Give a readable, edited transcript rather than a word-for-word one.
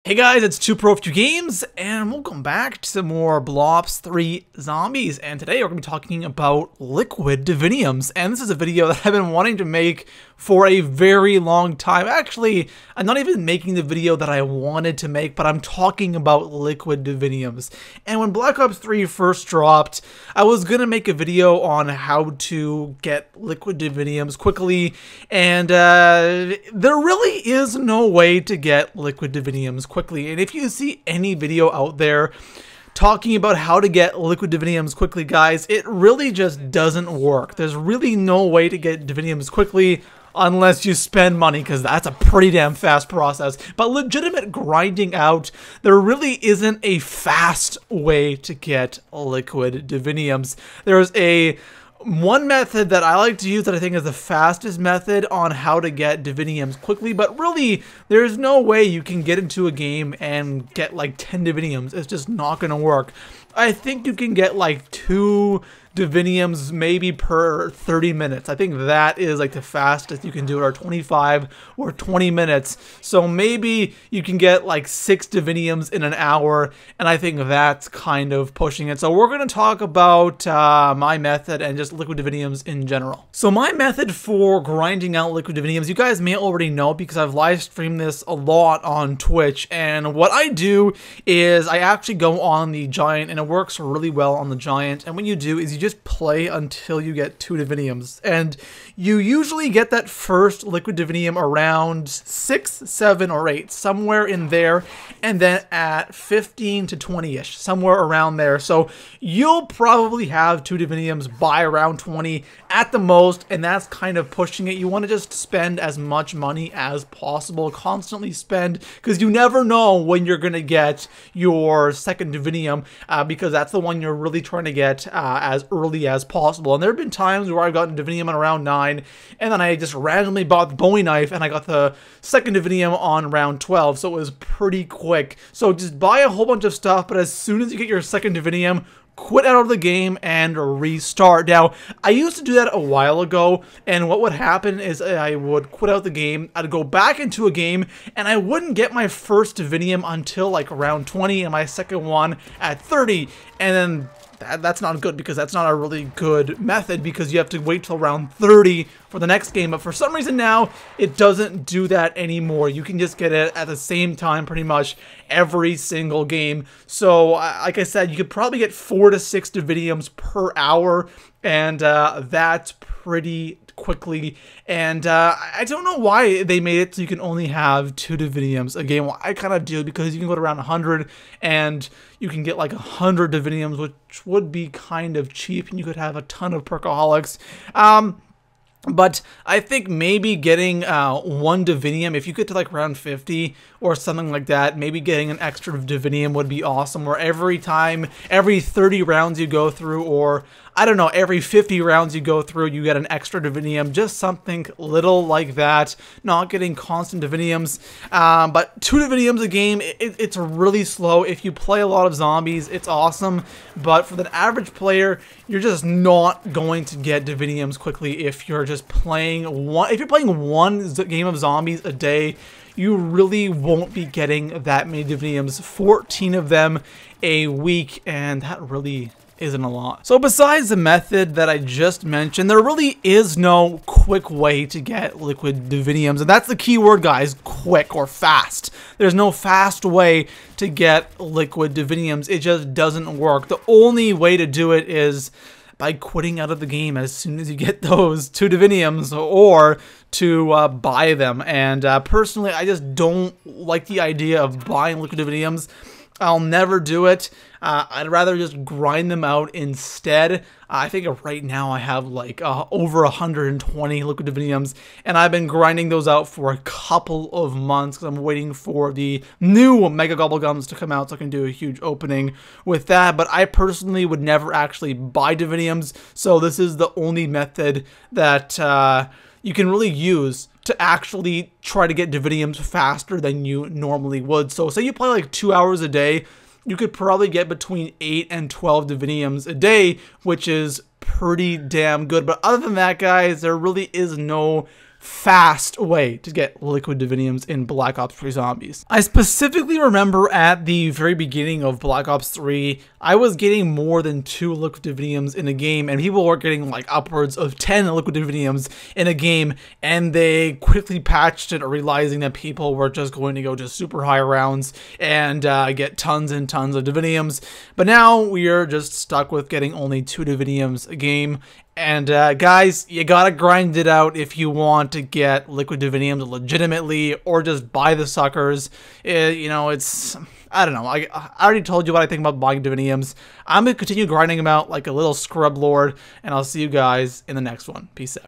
Hey guys, it's ToProForuGames, and welcome back to some more Blops 3 Zombies, and today we're going to be talking about liquid Diviniums, and this is a video that I've been wanting to make for a very long time. Actually, I'm not even making the video that I wanted to make, but I'm talking about liquid Diviniums. And when Black Ops 3 first dropped, I was going to make a video on how to get liquid Diviniums quickly, and there really is no way to get liquid Diviniums quickly. And if you see any video out there talking about how to get liquid Diviniums quickly, guys, it really just doesn't work. There's really no way to get Diviniums quickly unless you spend money, because that's a pretty damn fast process. But legitimate grinding out, there really isn't a fast way to get liquid Diviniums. There's one method that I like to use that I think is the fastest method on how to get Diviniums quickly, but really, there's no way you can get into a game and get like 10 Diviniums. It's just not going to work. I think you can get like 2 Diviniums maybe per 30 minutes. I think that is like the fastest you can do it, or 25 or 20 minutes. So maybe you can get like 6 Diviniums in an hour, and I think that's kind of pushing it. So we're going to talk about my method and just liquid Diviniums in general. So my method for grinding out liquid Diviniums, you guys may already know because I've live streamed this a lot on Twitch, and what I do is I actually go on the Giant, and it works really well on the Giant, and what you do is you just play until you get 2 Diviniums, and you usually get that first liquid Divinium around 6, 7, or 8, somewhere in there, and then at 15 to 20-ish, somewhere around there. So you'll probably have 2 Diviniums by around 20 at the most, and that's kind of pushing it. You want to just spend as much money as possible, constantly spend, because you never know when you're going to get your second Divinium, because that's the one you're really trying to get as early as possible. And there have been times where I've gotten Divinium on around 9, and then I just randomly bought the Bowie knife, and I got the second Divinium on round 12, so it was pretty quick. So just buy a whole bunch of stuff, but as soon as you get your second Divinium, quit out of the game and restart. Now, I used to do that a while ago, and what would happen is I would quit out the game, I'd go back into a game, and I wouldn't get my first Divinium until like around 20, and my second one at 30, and then that's not good, because that's not a really good method, because you have to wait till around 30 for the next game. But for some reason now, it doesn't do that anymore. You can just get it at the same time pretty much every single game. So like I said, you could probably get 4 to 6 Diviniums per hour, and that's pretty quickly. And I don't know why they made it so you can only have 2 Diviniums a game. Well, I kind of do, because you can go to around 100 and you can get like 100 Diviniums, which would be kind of cheap, and you could have a ton of perkaholics. But I think maybe getting 1 Divinium, if you get to like around 50 or something like that, maybe getting an extra Divinium would be awesome, where every 30 rounds you go through, or I don't know, every 50 rounds you go through, you get an extra Divinium, just something little like that, not getting constant Diviniums. But 2 Diviniums a game, it's really slow. If you play a lot of zombies, it's awesome, but for the average player, you're just not going to get Diviniums quickly if you're just playing one. If you're playing one game of zombies a day, you really won't be getting that many Diviniums. 14 of them a week, and that really isn't a lot. So besides the method that I just mentioned, there really is no quick way to get liquid Diviniums, and that's the key word, guys: quick or fast. There's no fast way to get liquid Diviniums. It just doesn't work. The only way to do it is by quitting out of the game as soon as you get those 2 Diviniums, or to buy them. And personally, I just don't like the idea of buying liquid Diviniums. I'll never do it. I'd rather just grind them out instead. I think right now I have like over 120 liquid Diviniums, and I've been grinding those out for a couple of months because I'm waiting for the new Mega Gobblegums to come out so I can do a huge opening with that. But I personally would never actually buy Diviniums, so this is the only method that you can really use to actually try to get Diviniums faster than you normally would. So say you play like 2 hours a day, you could probably get between 8 and 12 Diviniums a day, which is pretty damn good. But other than that, guys, there really is no fast way to get liquid diviniums in Black Ops 3 Zombies. I specifically remember at the very beginning of Black Ops 3, I was getting more than 2 liquid diviniums in a game, and people were getting like upwards of 10 liquid diviniums in a game, and they quickly patched it, realizing that people were just going to go to super high rounds and get tons and tons of diviniums. But now we are just stuck with getting only 2 diviniums a game. And guys, you gotta grind it out if you want to get liquid diviniums legitimately, or just buy the suckers. You know, it's, I don't know. I already told you what I think about buying diviniums. I'm gonna continue grinding them out like a little scrub lord, and I'll see you guys in the next one. Peace out.